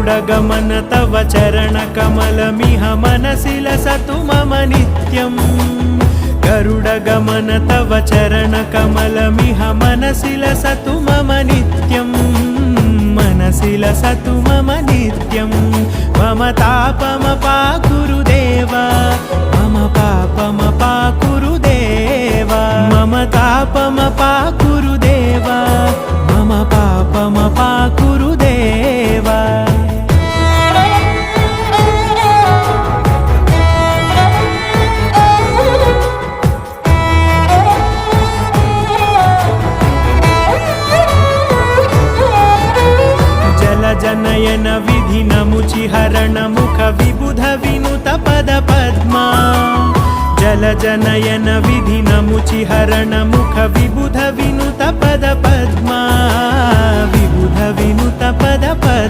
गरुडगमन तव चरणकमलमिह मनसि लसतु मम नित्यम् गरुडगमन तव चरणकमलमिह मनसि लसतु मम नित्यम् मनसि लसतु मम नित्यं मम तापमपाकुरु देवा मम पापमपाकुरु देवा मम तापमपाकुरु देवा मम पापमपाकुरु देवा जनयन विधि नमुचिहरण मुख विबुध विनुत पद पद्मा जल जनयन विधि नमुचिहरण मुख विबुध विनुत पद पद्मा विबुध विनुत पद पद्मा।